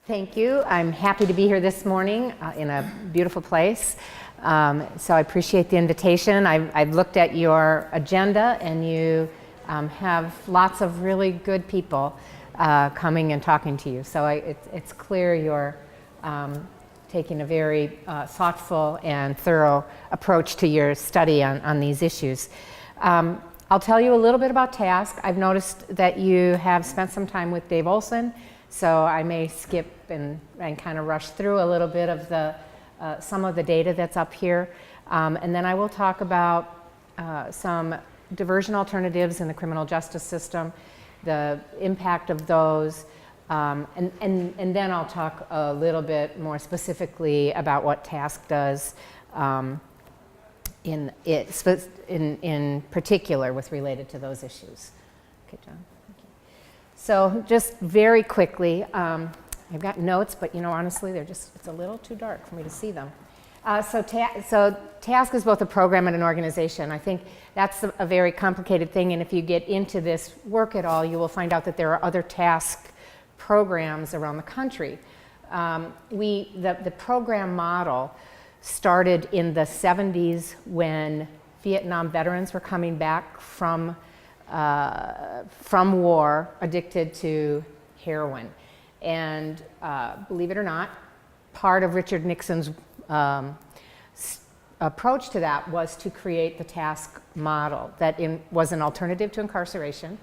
Thank you. I'm happy to be here this morning in a beautiful place. So I appreciate the invitation. I've looked at your agenda, and you have lots of really good people coming and talking to you. So it's clear you're taking a very thoughtful and thorough approach to your study on these issues. I'll tell you a little bit about TASC. I've noticed that you have spent some time with Dave Olson, so I may skip and kind of rush through a little bit of the some of the data that's up here. And then I will talk about some diversion alternatives in the criminal justice system, the impact of those, and then I'll talk a little bit more specifically about what TASC does in particular with related to those issues. Okay, John. Thank you. So just very quickly, I've got notes, but honestly, it's a little too dark for me to see them. So TASC is both a program and an organization. I think that's a very complicated thing, and if you get into this work at all, you will find out that there are other TASC programs around the country. The program model started in the 70s when Vietnam veterans were coming back from war addicted to heroin. And believe it or not, part of Richard Nixon's approach to that was to create the TASC model that was an alternative to incarceration,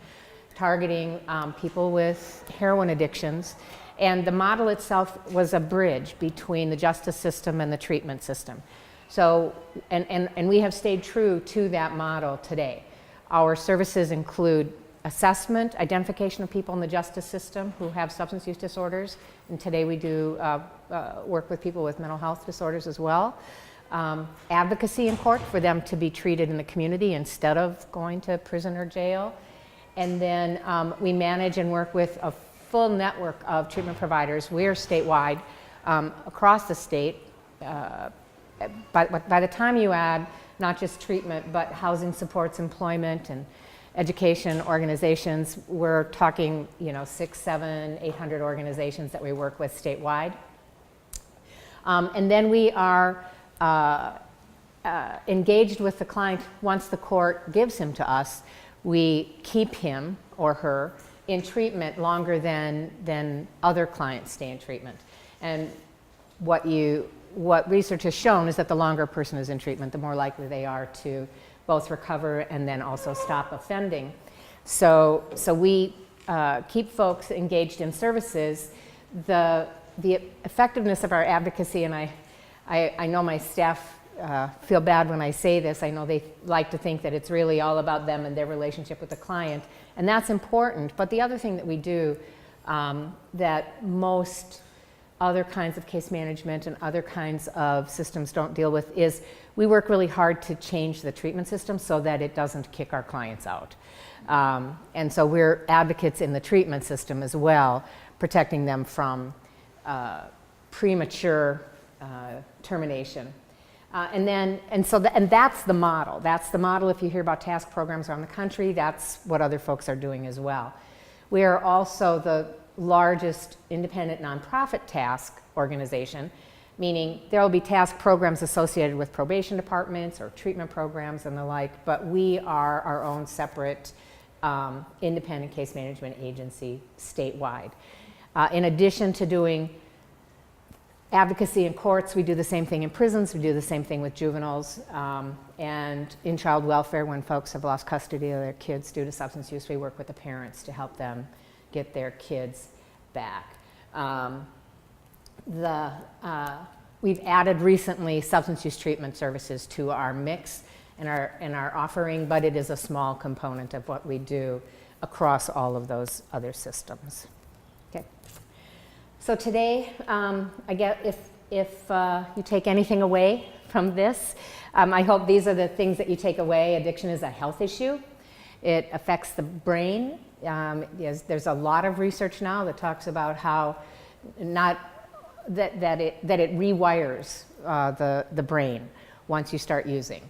targeting people with heroin addictions. And the model itself was a bridge between the justice system and the treatment system. So, and we have stayed true to that model today. Our services include assessment, identification of people in the justice system who have substance use disorders, and today we do work with people with mental health disorders as well. Advocacy in court for them to be treated in the community instead of going to prison or jail. And then we manage and work with a full network of treatment providers. We're statewide across the state. By the time you add not just treatment, but housing supports, employment, and education organizations, we're talking 600, 700, 800 organizations that we work with statewide. And then we are engaged with the client once the court gives him to us. We keep him or her in treatment longer than other clients stay in treatment. And what research has shown is that the longer a person is in treatment, the more likely they are to both recover and then also stop offending. So we keep folks engaged in services. The effectiveness of our advocacy, and I know my staff feel bad when I say this. I know they like to think that it's really all about them and their relationship with the client, and that's important. But the other thing that we do that most other kinds of case management and other kinds of systems don't deal with is we work really hard to change the treatment system so that it doesn't kick our clients out. And so we're advocates in the treatment system as well, protecting them from premature termination. And that's the model. That's the model. If you hear about TASC programs around the country, that's what other folks are doing as well. We are also the largest independent nonprofit TASC organization, meaning there will be TASC programs associated with probation departments or treatment programs and the like, but we are our own separate independent case management agency statewide. In addition to doing advocacy in courts, we do the same thing in prisons, we do the same thing with juveniles, and in child welfare when folks have lost custody of their kids due to substance use, we work with the parents to help them get their kids back. We've added recently substance use treatment services to our mix and our offering, but it is a small component of what we do across all of those other systems. Okay. So today, I guess if you take anything away from this, I hope these are the things that you take away. Addiction is a health issue. It affects the brain. There's a lot of research now that talks about how that it rewires the brain once you start using.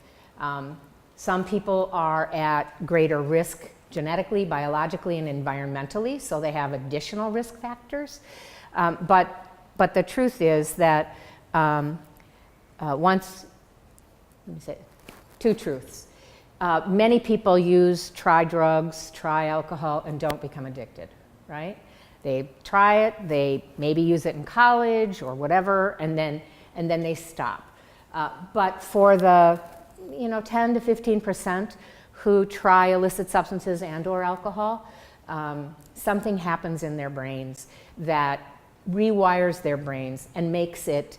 Some people are at greater risk genetically, biologically, and environmentally, so they have additional risk factors. But the truth is that let me say, two truths. Many people try drugs, try alcohol, and don't become addicted, right? They try it, they maybe use it in college or whatever, and then they stop. But for the 10 to 15% who try illicit substances and or alcohol, something happens in their brains that rewires their brains and makes it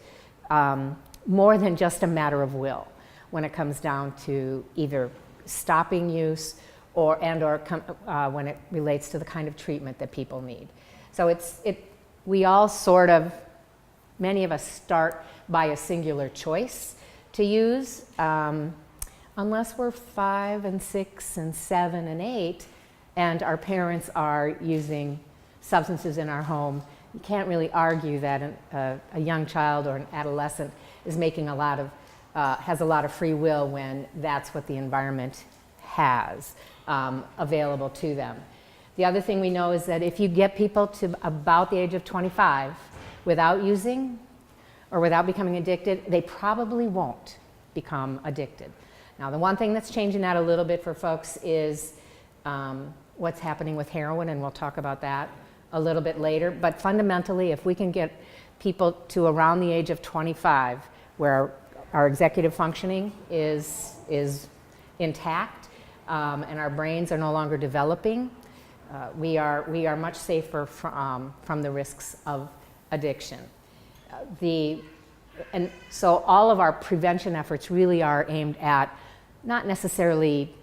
more than just a matter of will when it comes down to either stopping use or when it relates to the kind of treatment that people need. So we all many of us start by a singular choice to use, unless we're 5 and 6 and 7 and 8 and our parents are using substances in our home. You can't really argue that a young child or an adolescent is has a lot of free will when that's what the environment has available to them. The other thing we know is that if you get people to about the age of 25 without using or without becoming addicted, they probably won't become addicted. Now, the one thing that's changing that a little bit for folks is what's happening with heroin, and we'll talk about that a little bit later. But fundamentally, if we can get people to around the age of 25 where our executive functioning is intact and our brains are no longer developing, we are much safer from the risks of addiction. And so all of our prevention efforts really are aimed at not necessarily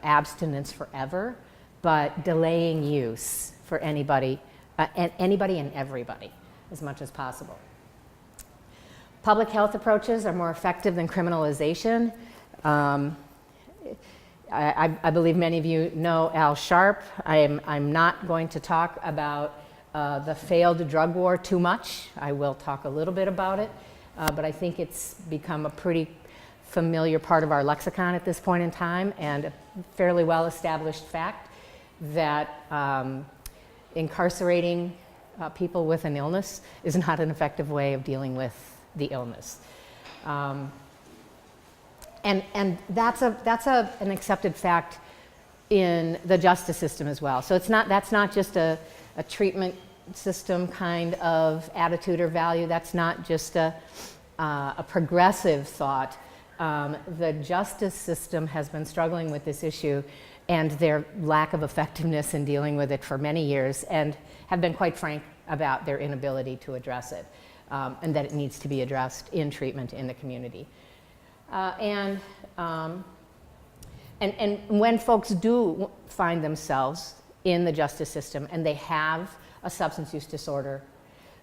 abstinence forever, but delaying use for anybody and everybody as much as possible. Public health approaches are more effective than criminalization. I believe many of you know Al Sharp. I'm not going to talk about the failed drug war too much. I will talk a little bit about it, but I think it's become a pretty familiar part of our lexicon at this point in time, and a fairly well-established fact that incarcerating people with an illness is not an effective way of dealing with the illness. And that's an accepted fact in the justice system as well. So that's not just a treatment system kind of attitude or value. That's not just a progressive thought. The justice system has been struggling with this issue and their lack of effectiveness in dealing with it for many years, and have been quite frank about their inability to address it, and that it needs to be addressed in treatment in the community. And when folks do find themselves in the justice system and they have a substance use disorder,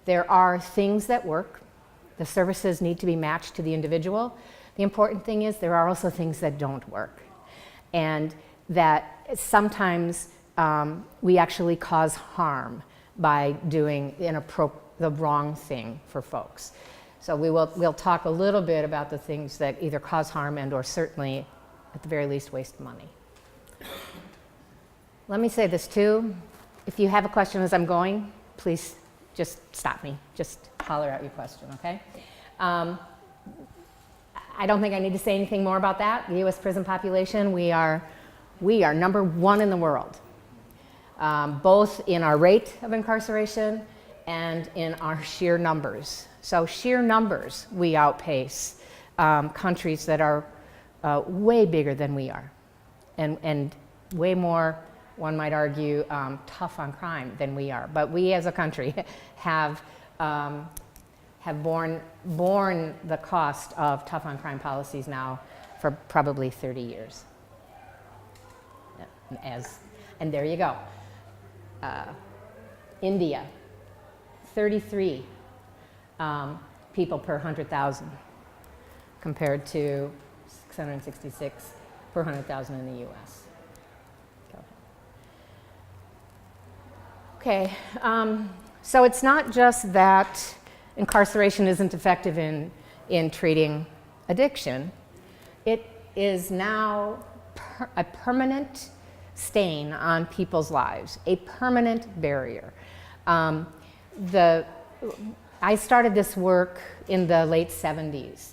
there are things that work. The services need to be matched to the individual. The important thing is there are also things that don't work, and that sometimes we actually cause harm by doing the wrong thing for folks. So we'll talk a little bit about the things that either cause harm and or certainly, at the very least, waste money. Let me say this too. If you have a question as I'm going, please just stop me. Just holler out your question, okay? I don't think I need to say anything more about that. The U.S. prison population, we are number one in the world, both in our rate of incarceration and in our sheer numbers. So sheer numbers, we outpace countries that are way bigger than we are, and way more, one might argue, tough on crime than we are. But we as a country have borne the cost of tough on crime policies now for probably 30 years. And there you go. India, 33 people per 100,000 compared to 666 per 100,000 in the US. Okay, so it's not just that incarceration isn't effective in treating addiction. It is now a permanent stain on people's lives, a permanent barrier. I started this work in the late 70s.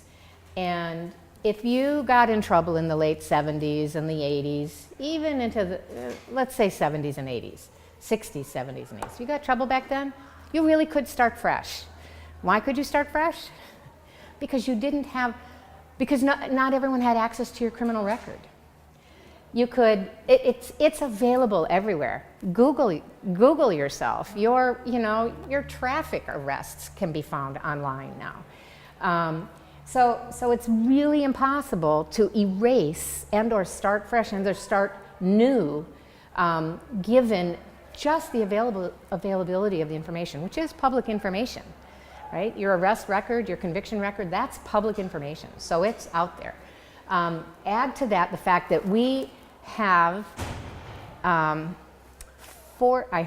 And if you got in trouble in the late 70s and the 80s, even into the, let's say 70s and 80s, 60s, 70s and 80s, you got trouble back then, you really could start fresh. Why could you start fresh? Because you didn't have, because not everyone had access to your criminal record. You could, it's available everywhere. Google yourself. Your traffic arrests can be found online now. So it's really impossible to erase and or start fresh and or start new, given just the availability of the information, which is public information, right? Your arrest record, your conviction record, that's public information, so it's out there. Add to that the fact that we have, I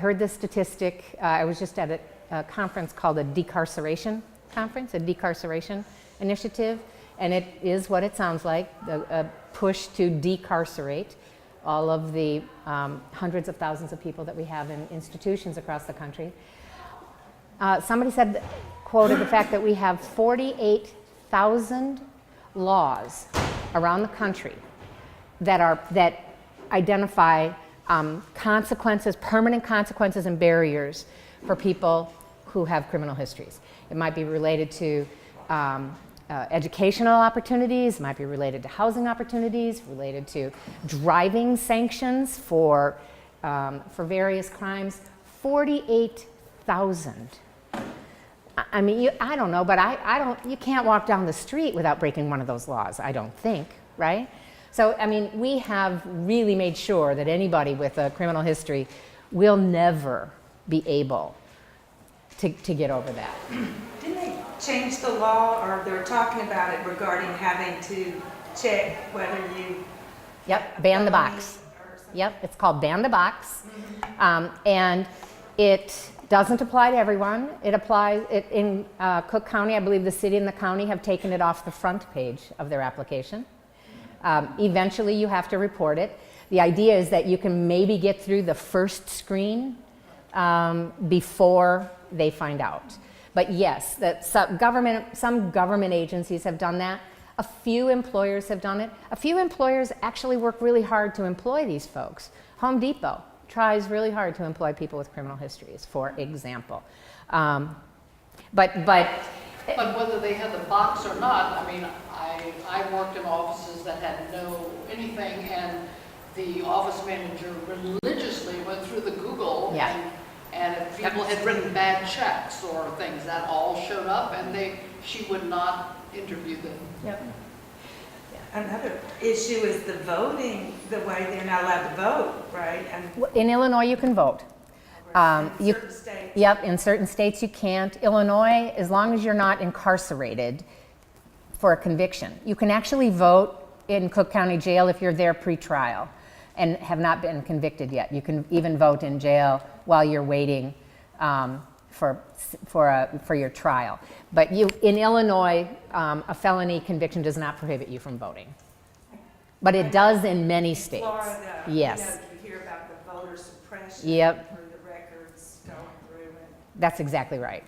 heard this statistic, I was just at a conference called a decarceration conference, a decarceration initiative, and it is what it sounds like, a push to decarcerate all of the hundreds of thousands of people that we have in institutions across the country. Somebody said, quoted the fact that we have 48,000 laws around the country that identify consequences, permanent consequences and barriers for people who have criminal histories. It might be related to educational opportunities, might be related to housing opportunities, related to driving sanctions for various crimes. 48,000. I mean, I don't know, but you can't walk down the street without breaking one of those laws, I don't think, right? So, I mean, we have really made sure that anybody with a criminal history will never be able to get over that. Didn't they change the law, or they were talking about it regarding having to check whether you... Yep, ban the box. Yep, it's called ban the box. And it doesn't apply to everyone. It applies, in Cook County, I believe the city and the county have taken it off the front page of their application. Eventually you have to report it. The idea is that you can maybe get through the first screen before they find out. But yes, that some government agencies have done that. A few employers have done it. A few employers actually work really hard to employ these folks. Home Depot tries really hard to employ people with criminal histories, for example. But whether they had the box or not, I mean, I worked in offices that had no anything, and the office manager religiously went through the Google, and if people had written bad checks or things, that all showed up, and she would not interview them. Yep. Another issue is the voting, the way they're not allowed to vote, right? And in Illinois, you can vote. in certain states. Yep, in certain states you can't. Illinois, as long as you're not incarcerated for a conviction, you can actually vote in Cook County Jail if you're there pre-trial and have not been convicted yet. You can even vote in jail while you're waiting for your trial. But in Illinois, a felony conviction does not prohibit you from voting. But it does in many states. Florida, yes. You hear about the voter suppression. Yep. Through the records going through it. That's exactly right.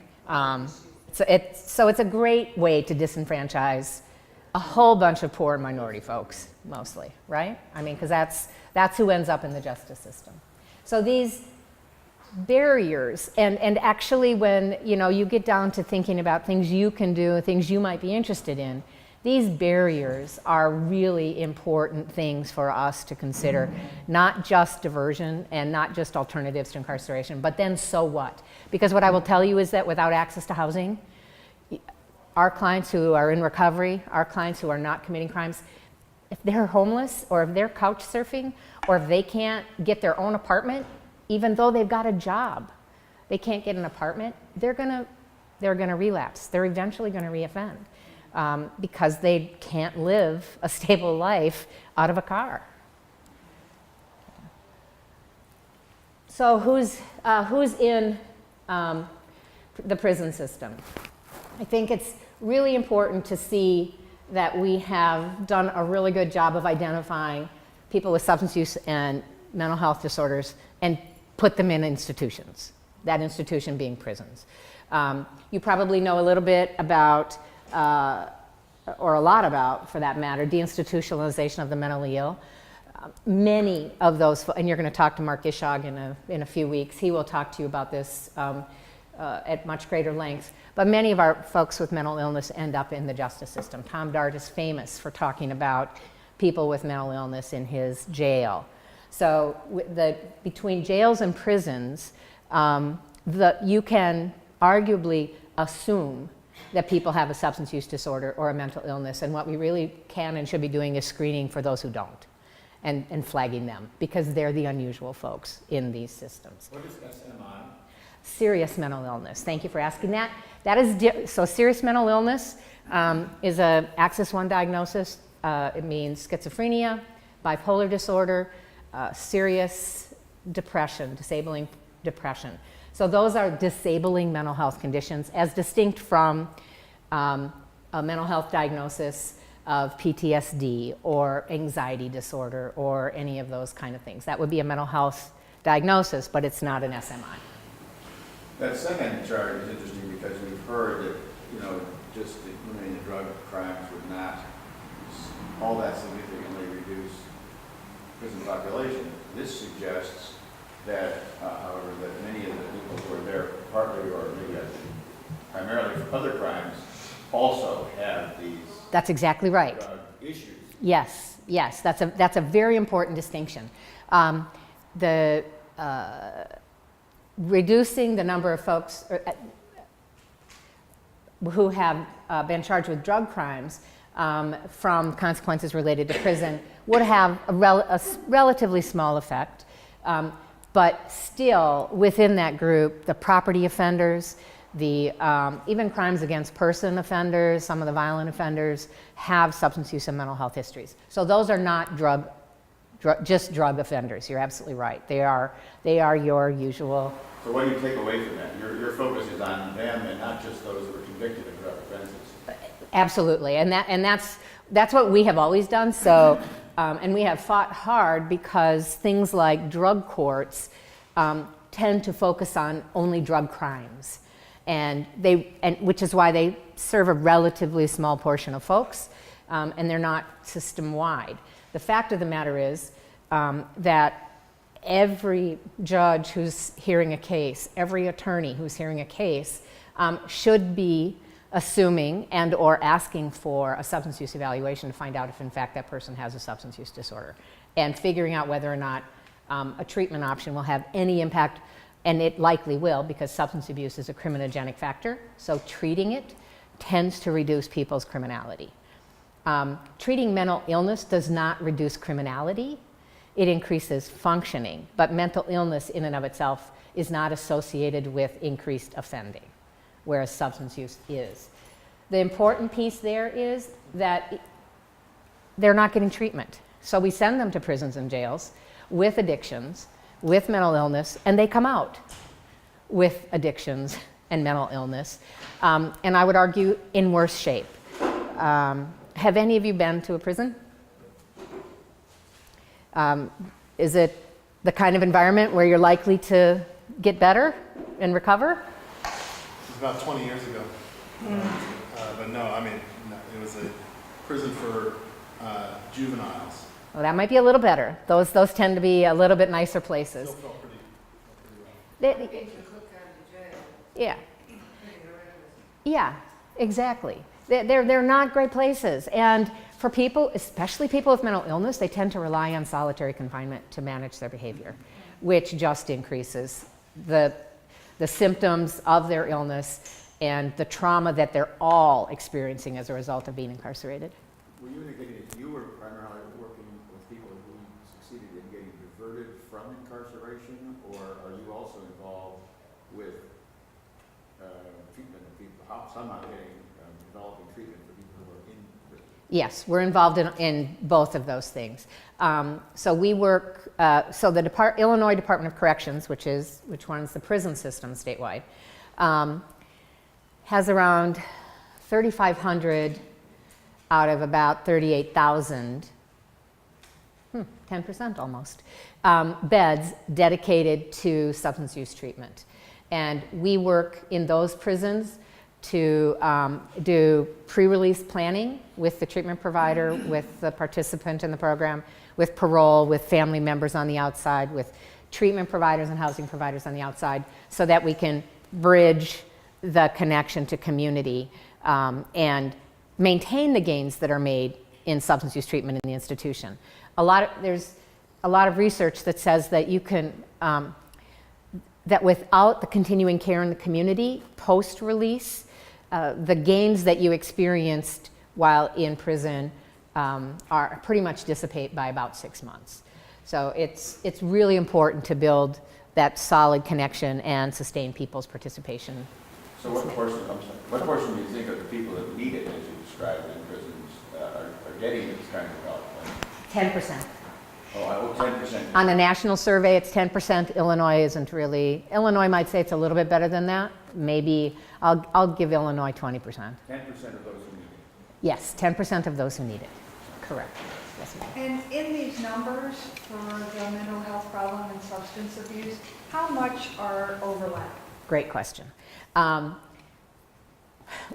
So it's a great way to disenfranchise a whole bunch of poor minority folks, mostly, right? I mean, because that's who ends up in the justice system. So these barriers, and actually when you get down to thinking about things you can do, things you might be interested in, these barriers are really important things for us to consider, not just diversion and not just alternatives to incarceration, but then so what? Because what I will tell you is that without access to housing, our clients who are in recovery, our clients who are not committing crimes, if they're homeless or if they're couch surfing or if they can't get their own apartment, even though they've got a job, they can't get an apartment, they're gonna relapse. They're eventually gonna reoffend because they can't live a stable life out of a car. So who's in the prison system? I think it's really important to see that we have done a really good job of identifying people with substance use and mental health disorders and put them in institutions, that institution being prisons. You probably know a little bit about, or a lot about, for that matter, deinstitutionalization of the mentally ill. Many of those, and you're going to talk to Mark Ishog in a few weeks. He will talk to you about this at much greater length. But many of our folks with mental illness end up in the justice system. Tom Dart is famous for talking about people with mental illness in his jail. So between jails and prisons, you can arguably assume that people have a substance use disorder or a mental illness, and what we really can and should be doing is screening for those who don't. And flagging them, because they're the unusual folks in these systems. What is SMI? Serious mental illness. Thank you for asking that. That is so serious mental illness is a Axis 1 diagnosis. It means schizophrenia, bipolar disorder, serious depression, disabling depression. So those are disabling mental health conditions, as distinct from a mental health diagnosis of PTSD or anxiety disorder or any of those kind of things. That would be a mental health diagnosis, but it's not an SMI. That second chart is interesting because we've heard that, just eliminating the drug crimes would not all that significantly reduce prison population. This suggests that, however, that many of the people who are there partly or maybe primarily for other crimes also have these That's exactly right. drug issues. Yes, that's a very important distinction. Reducing the number of folks who have been charged with drug crimes from consequences related to prison would have a relatively small effect, but still within that group, the property offenders, the even crimes against person offenders, some of the violent offenders have substance use and mental health histories. So those are not just drug offenders. You're absolutely right. They are your usual. So what do you take away from that? Your focus is on them and not just those who are convicted of drug offenses. Absolutely, and that's what we have always done. So, and we have fought hard because things like drug courts tend to focus on only drug crimes. And which is why they serve a relatively small portion of folks, and they're not system-wide. The fact of the matter is that every judge who's hearing a case, every attorney who's hearing a case, should be assuming and or asking for a substance use evaluation to find out if in fact that person has a substance use disorder, and figuring out whether or not a treatment option will have any impact. And it likely will, because substance abuse is a criminogenic factor. So treating it tends to reduce people's criminality. Treating mental illness does not reduce criminality. It increases functioning. But mental illness in and of itself is not associated with increased offending, whereas substance use is. The important piece there is that they're not getting treatment. So we send them to prisons and jails with addictions, with mental illness, and they come out with addictions and mental illness, and I would argue in worse shape. Have any of you been to a prison? Is it the kind of environment where you're likely to get better and recover? It was about 20 years ago. But no, it was a prison for juveniles. Well, that might be a little better. Those tend to be a little bit nicer places. Still felt pretty well. Yeah, exactly. They're not great places. And for people, especially people with mental illness, they tend to rely on solitary confinement to manage their behavior, which just increases the symptoms of their illness and the trauma that they're all experiencing as a result of being incarcerated. Were you indicating that you were primarily working with people who succeeded in getting diverted from incarceration, or are you also involved with treatment of people, somehow developing treatment for people who are in prison? Yes, we're involved in both of those things. So we work, so the Illinois Department of Corrections, which runs the prison system statewide, has around 3,500 out of about 38,000, 10% almost, beds dedicated to substance use treatment. And we work in those prisons to do pre-release planning with the treatment provider, with the participant in the program, with parole, with family members on the outside, with treatment providers and housing providers on the outside, so that we can bridge the connection to community and maintain the gains that are made in substance use treatment in the institution. There's a lot of research that says that you can, that without the continuing care in the community, post-release, the gains that you experienced while in prison are pretty much dissipate by about 6 months. So it's really important to build that solid connection and sustain people's participation. So what portion do you think of the people that need it, as you described in prisons, are getting this kind of help? 10%. Oh, 10%. On a national survey, it's 10%. Illinois isn't really. Illinois might say it's a little bit better than that. Maybe I'll give Illinois 20%. 10% of those who need it. Yes, 10% of those who need it. Correct. Yes, ma'am. And in these numbers for the mental health problem and substance abuse, how much are overlap? Great question.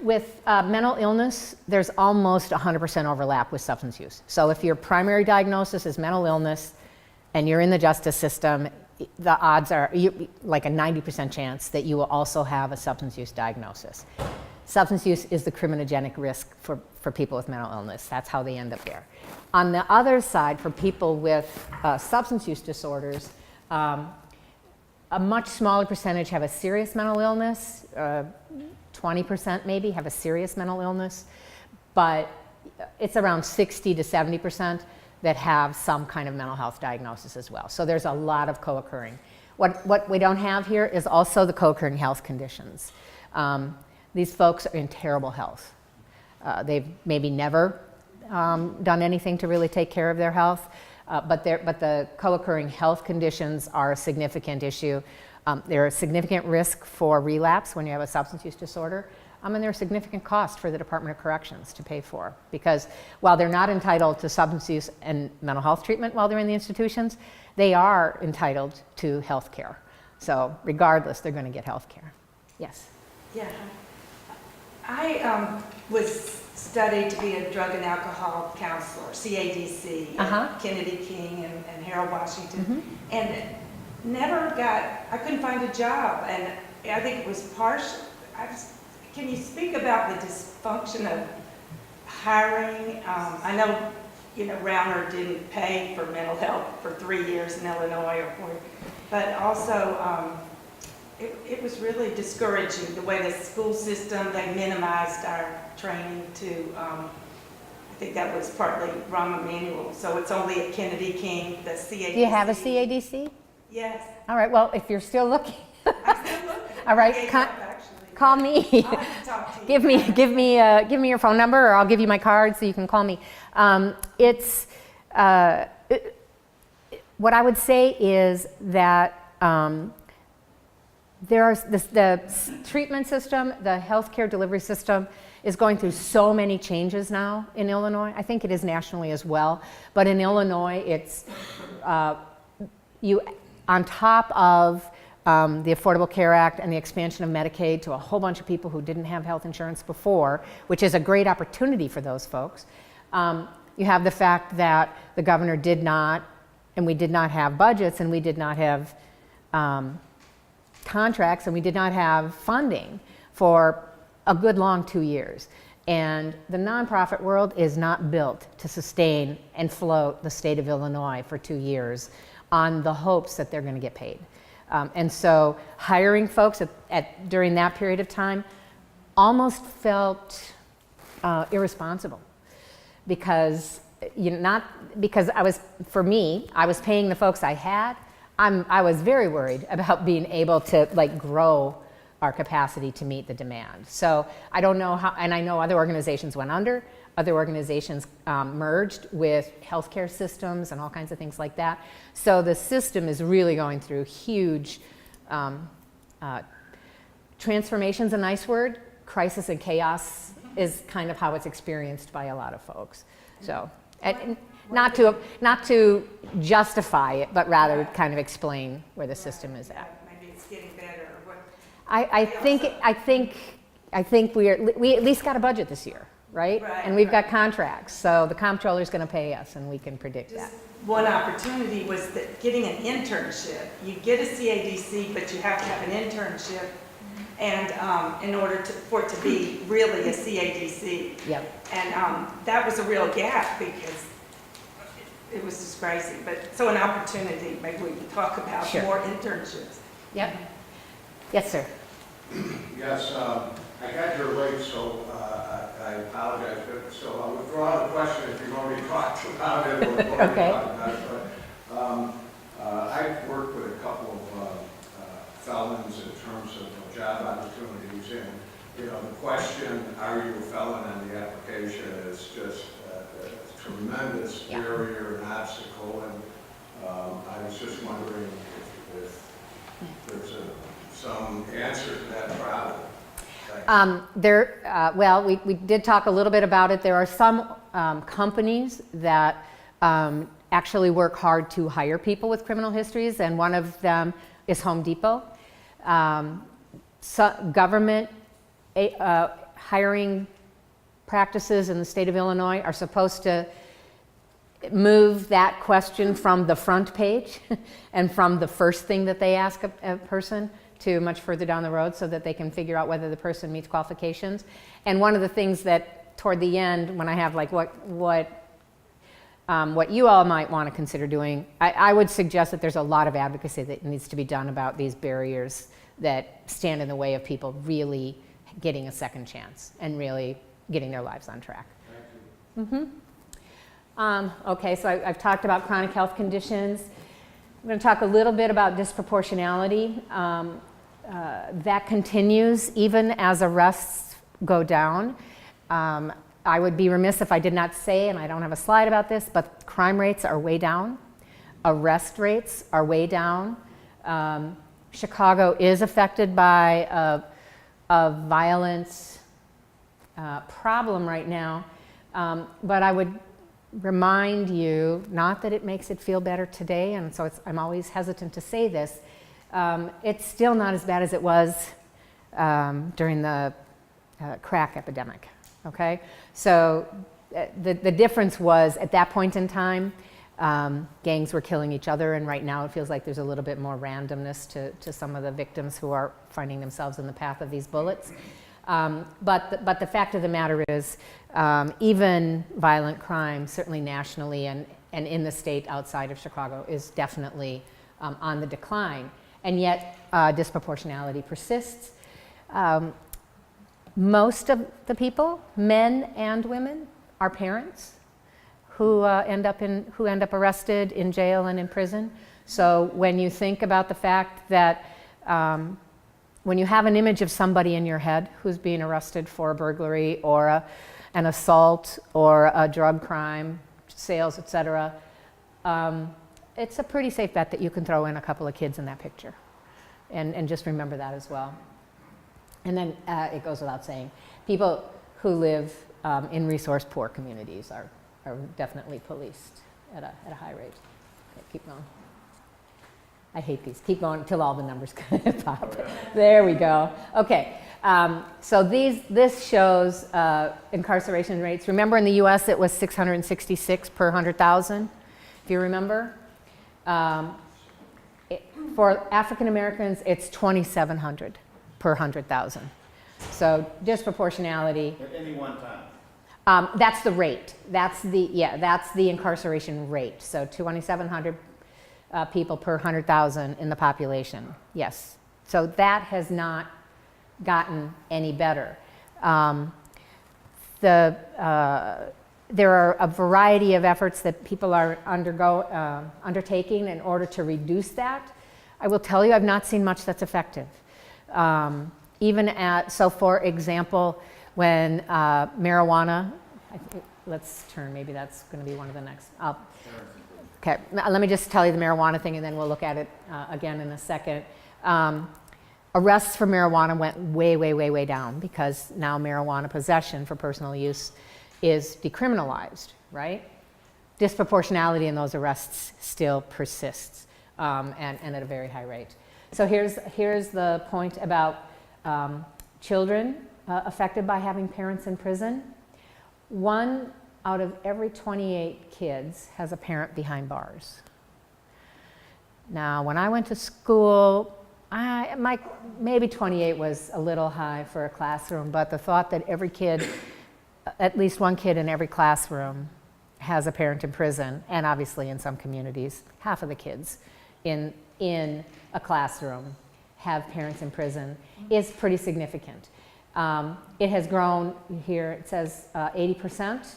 With mental illness, there's almost 100% overlap with substance use. So if your primary diagnosis is mental illness and you're in the justice system, the odds are like a 90% chance that you will also have a substance use diagnosis. Substance use is the criminogenic risk for people with mental illness. That's how they end up there. On the other side, for people with substance use disorders, a much smaller percentage have a serious mental illness. 20% maybe have a serious mental illness, but it's around 60 to 70% that have some kind of mental health diagnosis as well. So there's a lot of co-occurring. What we don't have here is also the co-occurring health conditions. These folks are in terrible health. They've maybe never done anything to really take care of their health, but the co-occurring health conditions are a significant issue. They're a significant risk for relapse when you have a substance use disorder, and they're a significant cost for the Department of Corrections to pay for, because while they're not entitled to substance use and mental health treatment while they're in the institutions, they are entitled to health care. So regardless, they're going to get health care. Yes? Yeah. I was studied to be a drug and alcohol counselor, CADC, at Kennedy King and Harold Washington, and I couldn't find a job, and I think it was partial. Can you speak about the dysfunction of hiring? I know, Rauner didn't pay for mental health for 3 years in Illinois, but also it was really discouraging the way the school system, they minimized our training to, I think that was partly Rahm Emanuel, so it's only at Kennedy King, the CADC. Do you have a CADC? Yes. All right, well, if you're still looking. I'm still looking. All right, I gave up, actually. call me. I'll have to talk to you. give me your phone number, or I'll give you my card so you can call me. What I would say is that the treatment system, the healthcare delivery system, is going through so many changes now in Illinois. I think it is nationally as well, but in Illinois, it's on top of the Affordable Care Act and the expansion of Medicaid to a whole bunch of people who didn't have health insurance before, which is a great opportunity for those folks. You have the fact that the governor did not, and we did not have budgets, and we did not have contracts, and we did not have funding for a good long 2 years. And the nonprofit world is not built to sustain and float the state of Illinois for 2 years on the hopes that they're going to get paid. And so hiring folks during that period of time almost felt irresponsible, because I was paying the folks I had. I was very worried about being able to grow our capacity to meet the demand. So I don't know how, and I know other organizations went under, other organizations merged with healthcare systems and all kinds of things like that. So the system is really going through huge transformation's a nice word. Crisis and chaos is kind of how it's experienced by a lot of folks. So, not to justify it, but rather kind of explain where the system is at. Maybe it's getting better. I think we at least got a budget this year, right? Right, And we've got right. contracts, so the comptroller's going to pay us, and we can predict that. Just one opportunity was that getting an internship. You get a CADC, but you have to have an internship, and in order for it to be really a CADC. Yep. And that was a real gap because it was just crazy. But so an opportunity, maybe we can talk about Sure. more internships. Yep. Yes, sir. Yes, I got here late, so I apologize. So I'll withdraw the question if you've already talked about it or already Okay. talked about it. But I've worked with a couple of felons in terms of job opportunities. And, you know, the question, are you a felon on the application, is just a tremendous Yeah. barrier and obstacle. And I was just wondering if there's some answer to that problem. Thanks. Well, we did talk a little bit about it. There are some companies that actually work hard to hire people with criminal histories, and one of them is Home Depot. Government hiring practices in the state of Illinois are supposed to move that question from the front page and from the first thing that they ask a person to much further down the road, so that they can figure out whether the person meets qualifications. And one of the things that toward the end, when I have like what you all might want to consider doing, I would suggest that there's a lot of advocacy that needs to be done about these barriers that stand in the way of people really getting a second chance and really getting their lives on track. Thank you. Okay, so I've talked about chronic health conditions. I'm going to talk a little bit about disproportionality. That continues even as arrests go down. I would be remiss if I did not say, and I don't have a slide about this, but crime rates are way down. Arrest rates are way down. Chicago is affected by a violence problem right now, but I would remind you, not that it makes it feel better today, and so I'm always hesitant to say this, it's still not as bad as it was during the crack epidemic, okay? So the difference was, at that point in time, gangs were killing each other, and right now it feels like there's a little bit more randomness to some of the victims who are finding themselves in the path of these bullets. But the fact of the matter is, even violent crime, certainly nationally and in the state outside of Chicago, is definitely on the decline. And yet, disproportionality persists. Most of the people, men and women, are parents who end up arrested, in jail, and in prison. So when you think about the fact that when you have an image of somebody in your head who's being arrested for a burglary or an assault or a drug crime, sales, etc., it's a pretty safe bet that you can throw in a couple of kids in that picture. And just remember that as well. And then it goes without saying, people who live in resource-poor communities are definitely policed at a high rate. Okay, keep going. I hate these. Keep going until all the numbers pop. There we go. Okay, so this shows incarceration rates. Remember, in the U.S. it was 666 per 100,000, if you remember. For African Americans, it's 2,700 per 100,000. So disproportionality. At any one time. That's the rate. That's the incarceration rate. So 2,700 people per 100,000 in the population. Yes. So that has not gotten any better. There are a variety of efforts that people are undertaking in order to reduce that. I will tell you, I've not seen much that's effective. So for example, when marijuana, let's turn, maybe that's going to be one of the next. Okay, let me just tell you the marijuana thing, and then we'll look at it again in a second. Arrests for marijuana went way, way, way, way down because now marijuana possession for personal use is decriminalized, right? Disproportionality in those arrests still persists, and at a very high rate. So here's the point about children affected by having parents in prison. 1 out of every 28 kids has a parent behind bars. Now, when I went to school, maybe 28 was a little high for a classroom, but the thought that every kid, at least one kid in every classroom, has a parent in prison, and obviously in some communities, half of the kids in a classroom have parents in prison, is pretty significant. It has grown here, it says 80%.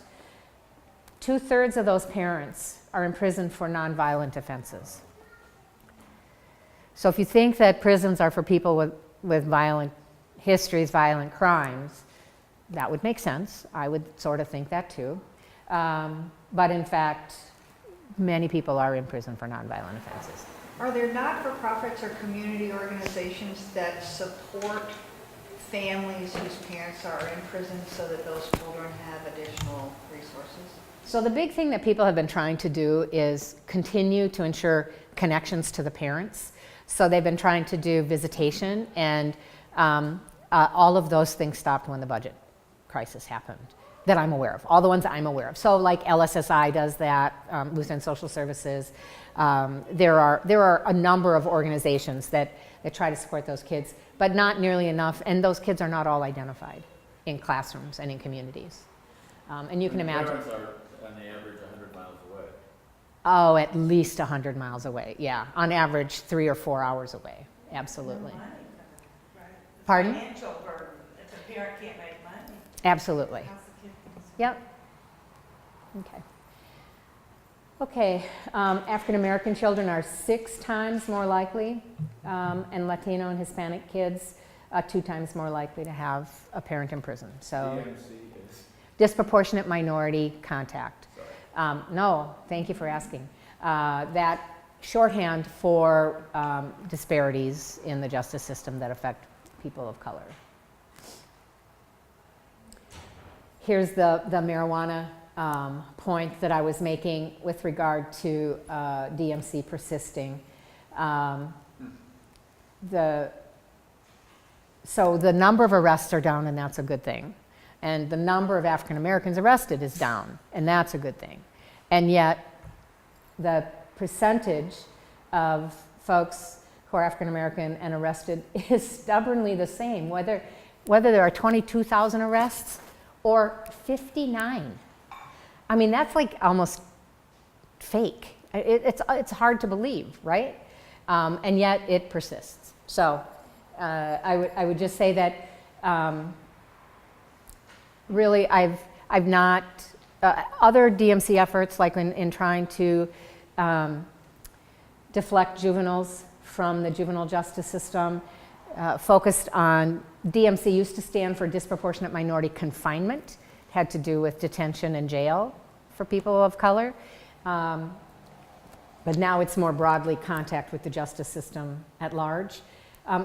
2/3 of those parents are in prison for nonviolent offenses. So if you think that prisons are for people with violent histories, violent crimes, that would make sense. I would sort of think that too. But in fact, many people are in prison for nonviolent offenses. Are there not-for-profits or community organizations that support families whose parents are in prison so that those children have additional resources? So the big thing that people have been trying to do is continue to ensure connections to the parents. So they've been trying to do visitation, and all of those things stopped when the budget crisis happened, that I'm aware of, all the ones I'm aware of. So like LSSI does that, Lutheran Social Services. There are a number of organizations that try to support those kids, but not nearly enough, and those kids are not all identified in classrooms and in communities. And you can imagine. Parents are on the average 100 miles away. Oh, at least 100 miles away, yeah. On average, 3 or 4 hours away, absolutely. Pardon? Financial burden, if the parent can't make money. Absolutely. how's the kid gonna survive? Yep. Okay. Okay, African American children are 6 times more likely, and Latino and Hispanic kids 2 times more likely to have a parent in prison. So DMC is, disproportionate minority contact. No, thank you for asking. That shorthand for disparities in the justice system that affect people of color. Here's the marijuana point that I was making with regard to DMC persisting. So the number of arrests are down, and that's a good thing. And the number of African Americans arrested is down, and that's a good thing. And yet, the percentage of folks who are African American and arrested is stubbornly the same, whether there are 22,000 arrests or 59. I mean, that's like almost fake. It's hard to believe, right? And yet it persists. So I would just say that really I've not, other DMC efforts like in trying to deflect juveniles from the juvenile justice system, focused on, DMC used to stand for disproportionate minority confinement, had to do with detention and jail for people of color. But now it's more broadly contact with the justice system at large.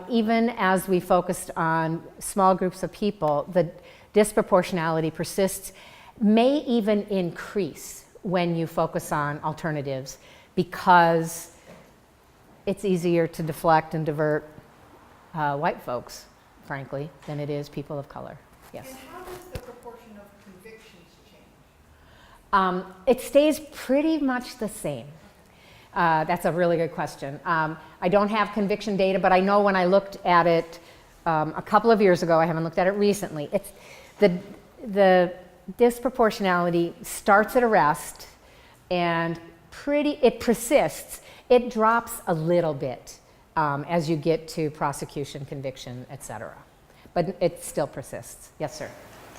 Even as we focused on small groups of people, the disproportionality persists, may even increase when you focus on alternatives, because it's easier to deflect and divert white folks, frankly, than it is people of color. Yes. And how does the proportion of convictions change? It stays pretty much the same. That's a really good question. I don't have conviction data, but I know when I looked at it a couple of years ago, I haven't looked at it recently, it's the disproportionality starts at arrest and it persists. It drops a little bit as you get to prosecution, conviction, etc. But it still persists. Yes, sir.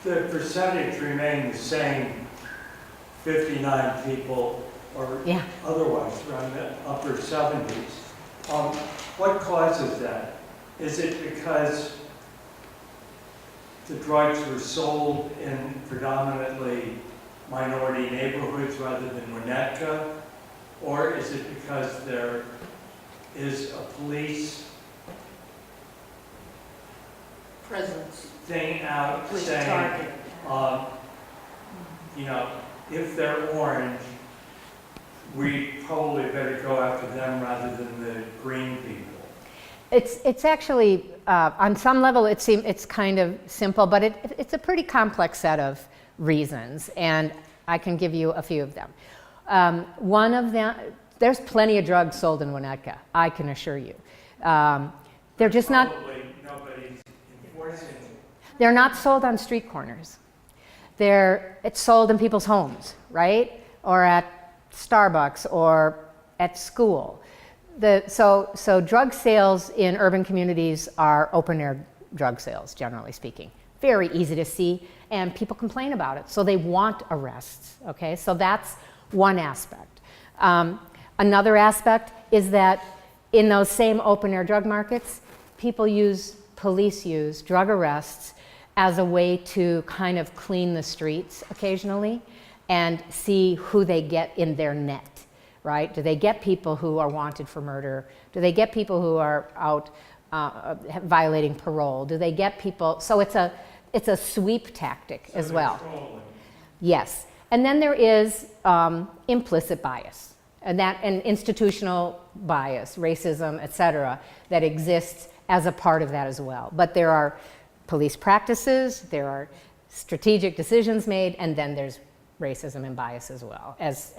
The percentage remained the same, 59 people or Yeah. otherwise around the upper 70s. What causes that? Is it because the drugs were sold in predominantly minority neighborhoods rather than Winnetka? Or is it because there is a police Presence. thing out Police saying, target. you know, if they're orange, we probably better go after them rather than the green people? It's actually, on some level, it's kind of simple, but it's a pretty complex set of reasons, and I can give you a few of them. One of them, there's plenty of drugs sold in Winnetka, I can assure you. They're just not... Probably nobody's enforcing. They're not sold on street corners. It's sold in people's homes, right? Or at Starbucks or at school. So drug sales in urban communities are open air drug sales, generally speaking. Very easy to see, and people complain about it, so they want arrests, okay? So that's one aspect. Another aspect is that in those same open air drug markets, police use drug arrests as a way to kind of clean the streets occasionally and see who they get in their net, right? Do they get people who are wanted for murder? Do they get people who are out violating parole? Do they get people? So it's a sweep tactic as well. Yes. And then there is implicit bias, and institutional bias, racism, et cetera, that exists as a part of that as well. But there are police practices, there are strategic decisions made, and then there's racism and bias as well as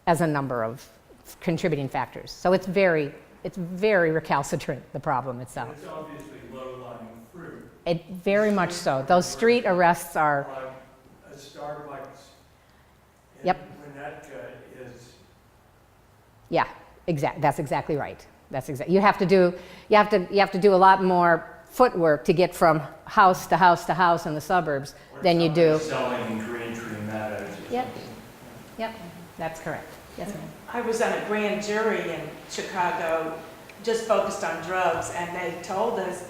a number of contributing factors. So it's very recalcitrant, the problem itself. It's obviously low-lying fruit. It very much so. Those street arrests are... A Starbucks in Yep. Winnetka is... Yeah, that's exactly right. You have to do a lot more footwork to get from house to house to house in the suburbs than you do. Selling green tree meadows. Yep, that's correct. Yes, ma'am. I was on a grand jury in Chicago, just focused on drugs, and they told us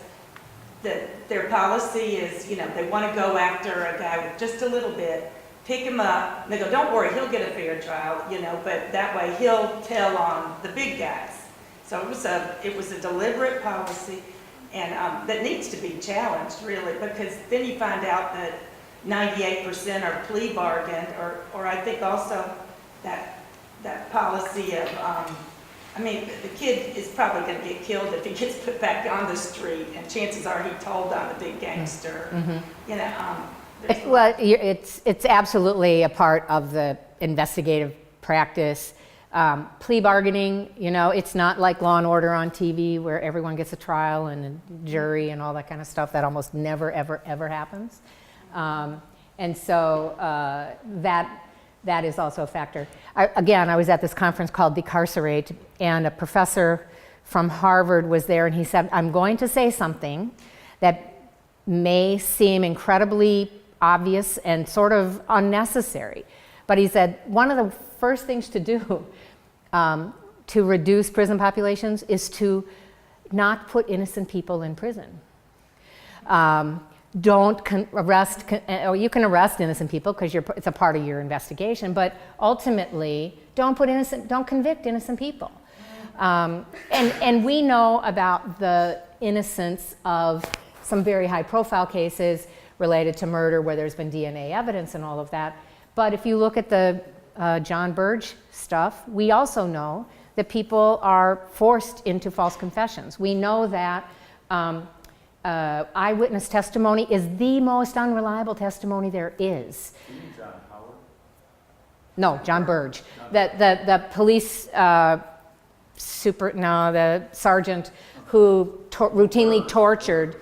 that their policy is, they want to go after a guy with just a little bit, pick him up, and they go, don't worry, he'll get a fair trial, but that way he'll tell on the big guys. So it was a deliberate policy, and that needs to be challenged, really, because then you find out that 98% are plea bargained, or I think also that policy of, the kid is probably going to get killed if he gets put back on the street, and chances are he told on the big gangster. Well, it's absolutely a part of the investigative practice. Plea bargaining, it's not like Law and Order on TV where everyone gets a trial and a jury and all that kind of stuff. That almost never, ever, ever happens. And so that is also a factor. I was at this conference called Decarcerate, and a professor from Harvard was there, and he said, I'm going to say something that may seem incredibly obvious and sort of unnecessary. But he said, one of the first things to do to reduce prison populations is to not put innocent people in prison. Don't arrest, or you can arrest innocent people because it's a part of your investigation, but ultimately don't convict innocent people. And we know about the innocence of some very high profile cases related to murder where there's been DNA evidence and all of that. But if you look at the John Burge stuff, we also know that people are forced into false confessions. We know that eyewitness testimony is the most unreliable testimony there is. You mean John Howard? No, John Burge. The police the sergeant who routinely tortured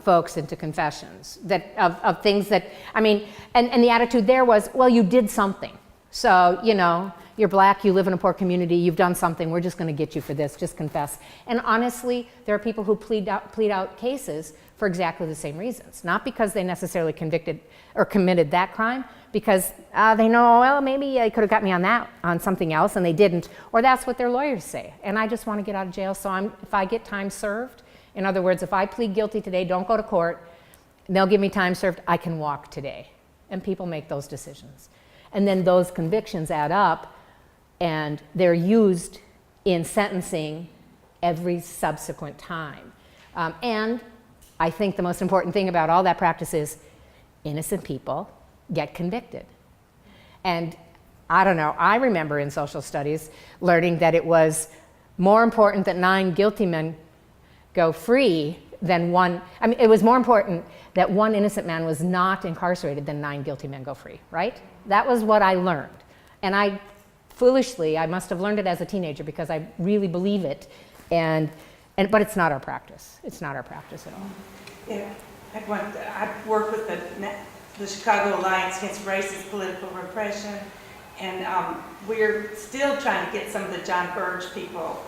folks into confessions of things that, and the attitude there was, well, you did something. So, you're black, you live in a poor community, you've done something, we're just going to get you for this, just confess. And honestly, there are people who plead out cases for exactly the same reasons. Not because they necessarily convicted or committed that crime, because they know, well, maybe they could have got me on something else, and they didn't. Or that's what their lawyers say. And I just want to get out of jail, so if I get time served, in other words, if I plead guilty today, don't go to court, and they'll give me time served, I can walk today. And people make those decisions. And then those convictions add up, and they're used in sentencing every subsequent time. And I think the most important thing about all that practice is innocent people get convicted. And I don't know, I remember in social studies learning that it was more important that 9 guilty men go free than one, I mean, it was more important that one innocent man was not incarcerated than 9 guilty men go free, right? That was what I learned. And I foolishly, I must have learned it as a teenager because I really believe it. But it's not our practice. It's not our practice at all. Yeah, I work with the Chicago Alliance Against Racist Political Repression, and we're still trying to get some of the John Burge people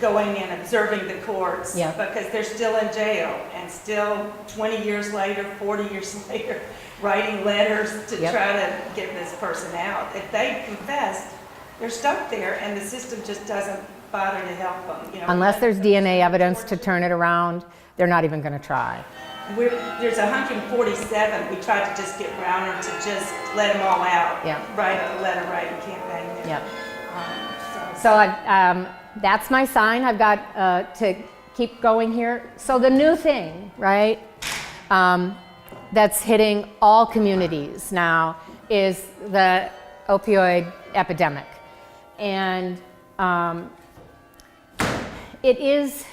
going and observing the courts, Yeah. because they're still in jail, and still 20 years later, 40 years later, writing letters to Yep. try to get this person out. If they confessed, they're stuck there, and the system just doesn't bother to help them. You know, Unless there's DNA evidence to turn it around, they're not even going to try. There's 147. We tried to just get Browner to just let them all out. Yeah. Write the letter writing campaign. Yep. So That's my sign. I've got to keep going here. So the new thing, right, that's hitting all communities now is the opioid epidemic. And it is,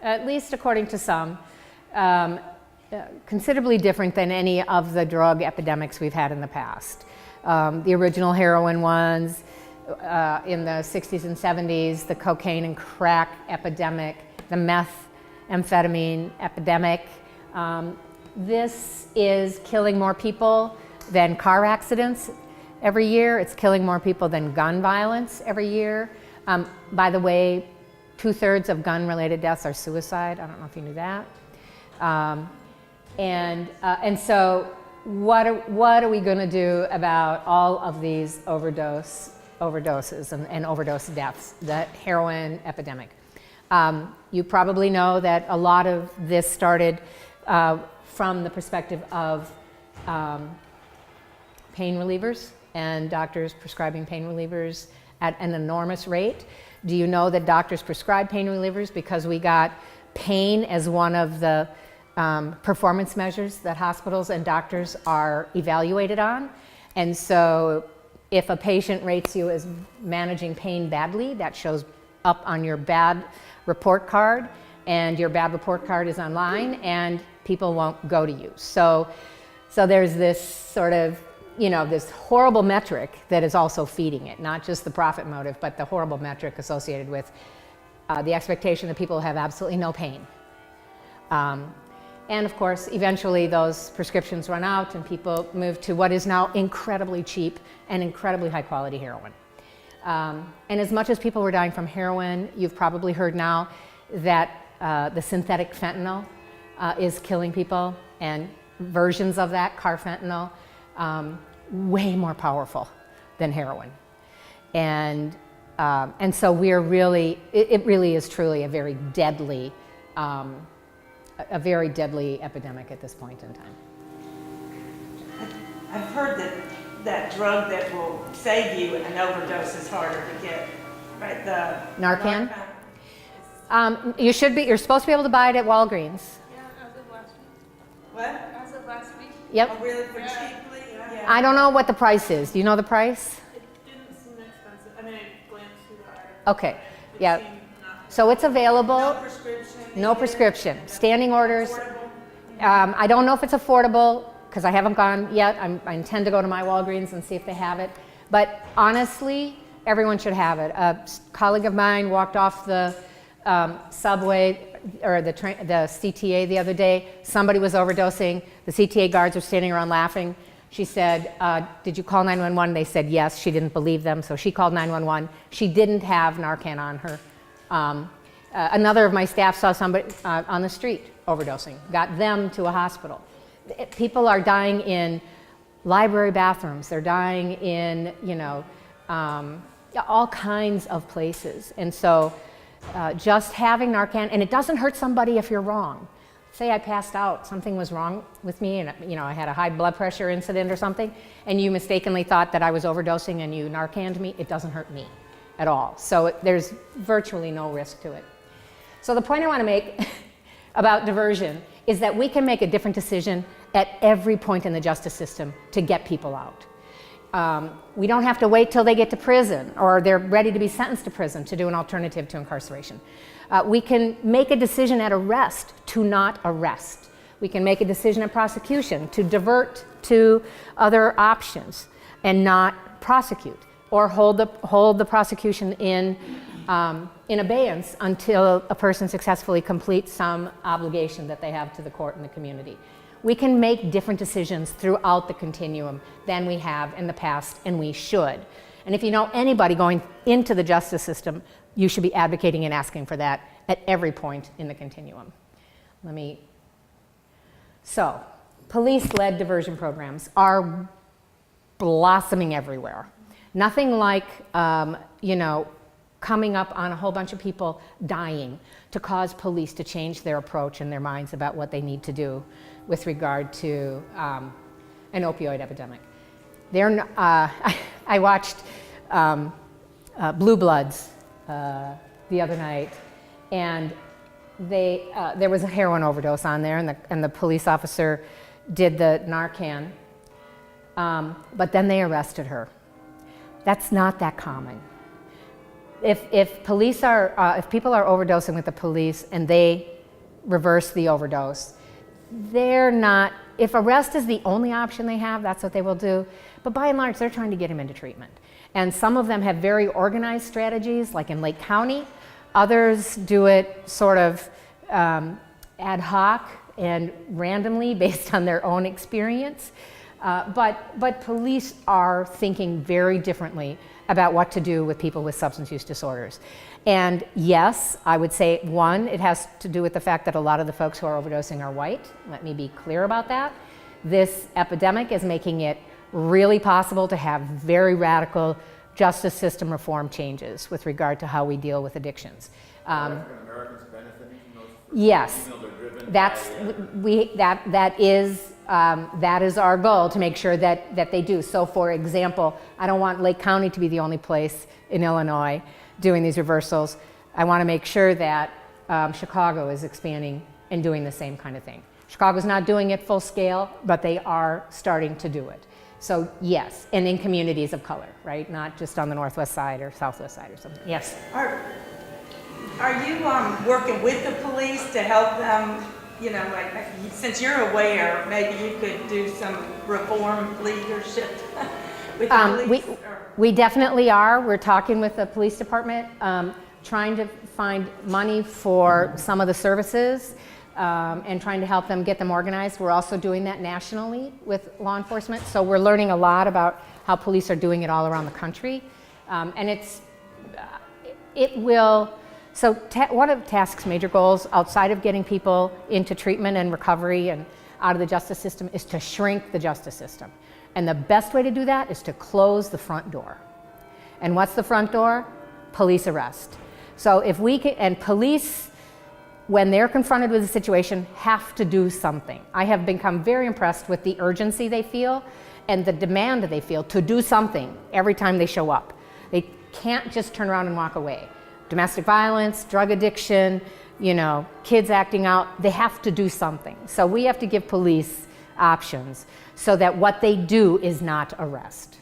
at least according to some, considerably different than any of the drug epidemics we've had in the past. The original heroin ones in the 60s and 70s, the cocaine and crack epidemic, the methamphetamine epidemic. This is killing more people than car accidents every year. It's killing more people than gun violence every year. By the way, 2/3 of gun-related deaths are suicide. I don't know if you knew that. And so what are we going to do about all of these overdoses and overdose deaths, the heroin epidemic? You probably know that a lot of this started from the perspective of pain relievers and doctors prescribing pain relievers at an enormous rate. Do you know that doctors prescribe pain relievers because we got pain as one of the performance measures that hospitals and doctors are evaluated on? And so if a patient rates you as managing pain badly, that shows up on your bad report card, and your bad report card is online, and people won't go to you. So there's this sort of, this horrible metric that is also feeding it, not just the profit motive, but the horrible metric associated with the expectation that people have absolutely no pain. And of course, eventually those prescriptions run out and people move to what is now incredibly cheap and incredibly high quality heroin. And as much as people were dying from heroin, you've probably heard now that the synthetic fentanyl is killing people, and versions of that, carfentanil, way more powerful than heroin. And so we are really, it really is truly a very deadly epidemic at this point in time. I've heard that drug that will save you in an overdose is harder to get, right? The Narcan? You're supposed to be able to buy it at Walgreens. Yeah, as of last week. What? As of last week. Yep. Oh, really, for cheaply? Yeah. I don't know what the price is. Do you know the price? It didn't seem expensive. I mean, I glanced through the article. Okay, It yeah. seemed not- So it's available. No prescription? No prescription. Standing orders. I don't know if it's affordable because I haven't gone yet. I intend to go to my Walgreens and see if they have it. But honestly, everyone should have it. A colleague of mine walked off the subway or the CTA the other day. Somebody was overdosing. The CTA guards were standing around laughing. She said, did you call 911? They said yes. She didn't believe them, so she called 911. She didn't have Narcan on her. Another of my staff saw somebody on the street overdosing, got them to a hospital. People are dying in library bathrooms. They're dying in, all kinds of places. And so just having Narcan, and it doesn't hurt somebody if you're wrong. Say I passed out, something was wrong with me, and I had a high blood pressure incident or something, and you mistakenly thought that I was overdosing and you Narcaned me, it doesn't hurt me at all. So there's virtually no risk to it. So the point I want to make about diversion is that we can make a different decision at every point in the justice system to get people out. we don't have to wait till they get to prison or they're ready to be sentenced to prison to do an alternative to incarceration. We can make a decision at arrest to not arrest. We can make a decision at prosecution to divert to other options and not prosecute, or hold the prosecution in abeyance until a person successfully completes some obligation that they have to the court and the community. We can make different decisions throughout the continuum than we have in the past, and we should. And if you know anybody going into the justice system, you should be advocating and asking for that at every point in the continuum. So, police-led diversion programs are blossoming everywhere. Nothing like, coming up on a whole bunch of people dying to cause police to change their approach and their minds about what they need to do with regard to an opioid epidemic. I watched Blue Bloods the other night, and there was a heroin overdose on there, and the police officer did the Narcan, but then they arrested her. That's not that common. If people are overdosing with the police and they reverse the overdose, if arrest is the only option they have, that's what they will do. But by and large, they're trying to get him into treatment. And some of them have very organized strategies, like in Lake County. Others do it sort of ad hoc and randomly based on their own experience. But police are thinking very differently about what to do with people with substance use disorders. And yes, I would say, one, it has to do with the fact that a lot of the folks who are overdosing are white. Let me be clear about that. This epidemic is making it really possible to have very radical justice system reform changes with regard to how we deal with addictions. African Americans benefiting from those? Yes, Even though they're driven that is our goal, to make sure that they do. So for example, I don't want Lake County to be the only place in Illinois doing these reversals. I want to make sure that Chicago is expanding and doing the same kind of thing. Chicago's not doing it full scale, but they are starting to do it. So yes, and in communities of color, right? Not just on the northwest side or southwest side or something. Yes? Are you working with the police to help them, since you're aware, maybe you could do some reform leadership with the police? We definitely are. We're talking with the police department, trying to find money for some of the services, and trying to help them get them organized. We're also doing that nationally with law enforcement. So we're learning a lot about how police are doing it all around the country. And one of TASC's major goals, outside of getting people into treatment and recovery and out of the justice system, is to shrink the justice system. And the best way to do that is to close the front door. And what's the front door? Police arrest. So if we can, and police, when they're confronted with a situation, have to do something. I have become very impressed with the urgency they feel and the demand that they feel to do something every time they show up. They can't just turn around and walk away. Domestic violence, drug addiction, kids acting out, they have to do something. So we have to give police options so that what they do is not arrest.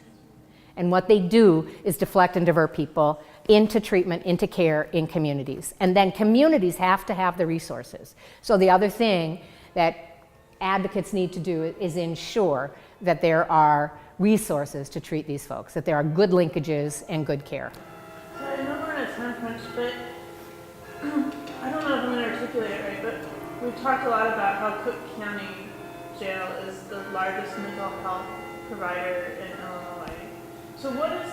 And what they do is deflect and divert people into treatment, into care in communities. And then communities have to have the resources. So the other thing that advocates need to do is ensure that there are resources to treat these folks, that there are good linkages and good care. So I know we're in a time crunch, but I don't know if I'm going to articulate it right, but we've talked a lot about how Cook County Jail is the largest mental health provider in Illinois. So what is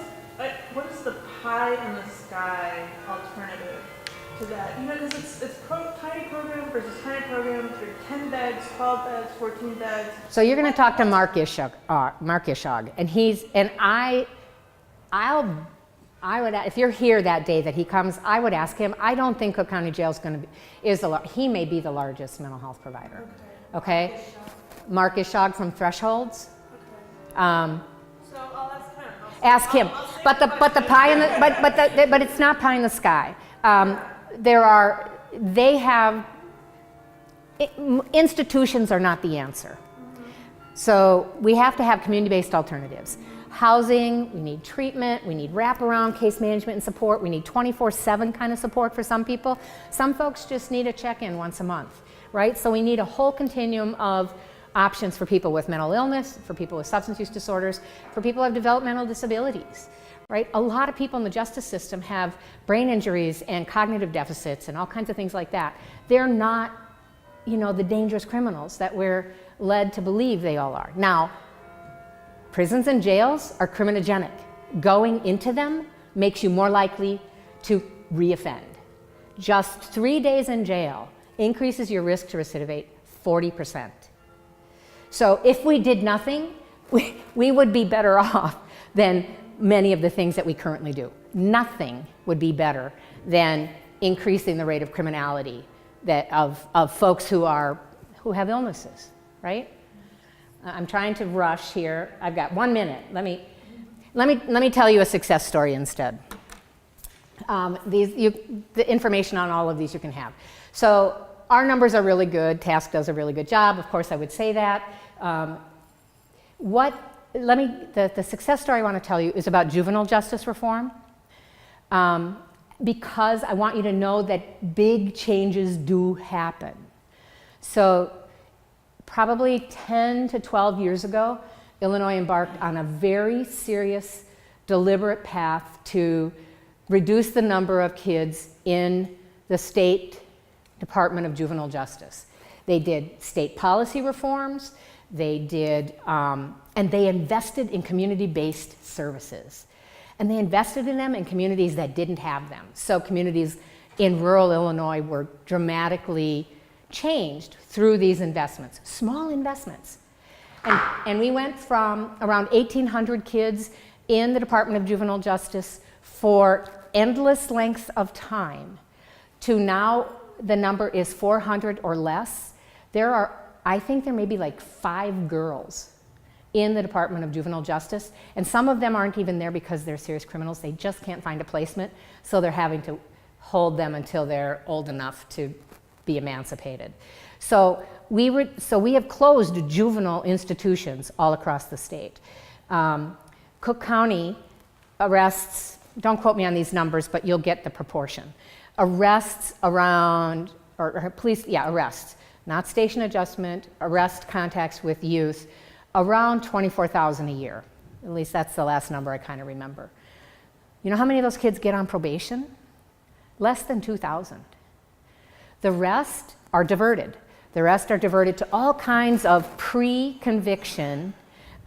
the pie in the sky alternative to that? Because it's tiny program versus tiny program for 10 beds, 12 beds, 14 beds. So you're going to talk to Mark Ishog, and I would, if you're here that day that he comes, I would ask him. I don't think Cook County Jail he may be the largest mental health provider. Okay? Mark Ishog from Thresholds. So I'll ask him. Ask him. But it's not pie in the sky. Institutions are not the answer. So we have to have community-based alternatives. housing, we need treatment, we need wraparound case management and support, we need 24/7 kind of support for some people. Some folks just need a check-in once a month, right? So we need a whole continuum of options for people with mental illness, for people with substance use disorders, for people who have developmental disabilities, right? A lot of people in the justice system have brain injuries and cognitive deficits and all kinds of things like that. They're not, the dangerous criminals that we're led to believe they all are. Now, prisons and jails are criminogenic. Going into them makes you more likely to reoffend. Just 3 days in jail increases your risk to recidivate 40%. So if we did nothing, we would be better off than many of the things that we currently do. Nothing would be better than increasing the rate of criminality of folks who have illnesses, right? I'm trying to rush here. I've got 1 minute. Let me tell you a success story instead. The information on all of these you can have. So our numbers are really good. TASC does a really good job. Of course, I would say that. The success story I want to tell you is about juvenile justice reform, because I want you to know that big changes do happen. So probably 10 to 12 years ago, Illinois embarked on a very serious, deliberate path to reduce the number of kids in the state Department of Juvenile Justice. They did state policy reforms, they did, and they invested in community-based services. And they invested in them in communities that didn't have them. So communities in rural Illinois were dramatically changed through these investments, small investments. And we went from around 1,800 kids in the Department of Juvenile Justice for endless lengths of time to now the number is 400 or less. I think there may be like 5 girls in the Department of Juvenile Justice, and some of them aren't even there because they're serious criminals. They just can't find a placement, so they're having to hold them until they're old enough to be emancipated. So we have closed juvenile institutions all across the state. Cook County arrests, don't quote me on these numbers, but you'll get the proportion. Arrests around, arrests, not station adjustment, arrest contacts with youth, around 24,000 a year. At least that's the last number I kind of remember. You know how many of those kids get on probation? Less than 2,000. The rest are diverted. The rest are diverted to all kinds of pre-conviction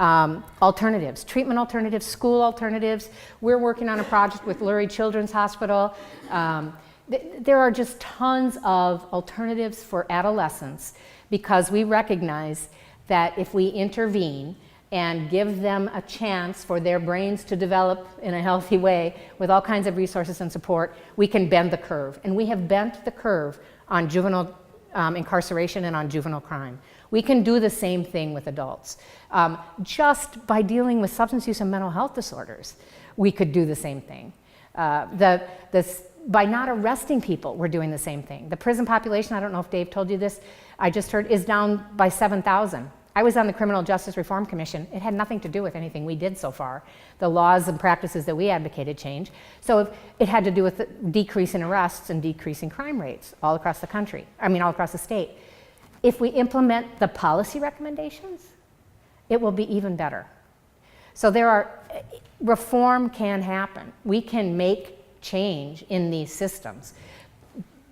alternatives, treatment alternatives, school alternatives. We're working on a project with Lurie Children's Hospital. There are just tons of alternatives for adolescents because we recognize that if we intervene and give them a chance for their brains to develop in a healthy way with all kinds of resources and support, we can bend the curve. And we have bent the curve on juvenile incarceration and on juvenile crime. We can do the same thing with adults. Just by dealing with substance use and mental health disorders, we could do the same thing. By not arresting people, we're doing the same thing. The prison population, I don't know if Dave told you this, I just heard, is down by 7,000. I was on the Criminal Justice Reform Commission. It had nothing to do with anything we did so far. The laws and practices that we advocated change. So it had to do with the decrease in arrests and decreasing crime rates all across the country, all across the state. If we implement the policy recommendations, it will be even better. So reform can happen. We can make change in these systems.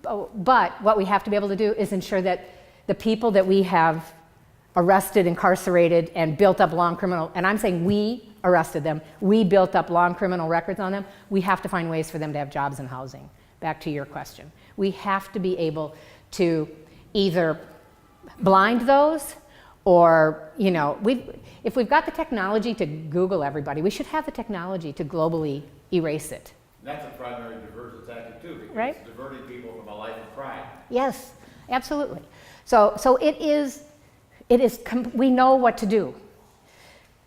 But what we have to be able to do is ensure that the people that we have arrested, incarcerated, and built up long criminal, and I'm saying we arrested them, we built up long criminal records on them, we have to find ways for them to have jobs and housing. Back to your question. We have to be able to either blind those or, if we've got the technology to Google everybody, we should have the technology to globally erase it. That's a primary diversion tactic too, because Right. it's diverting people from a life of crime. Yes, absolutely. So we know what to do.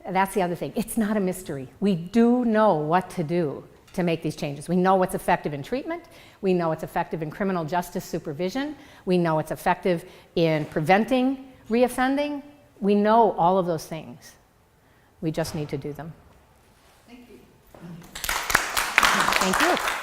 That's the other thing. It's not a mystery. We do know what to do to make these changes. We know what's effective in treatment. We know what's effective in criminal justice supervision. We know what's effective in preventing reoffending. We know all of those things. We just need to do them. Thank you.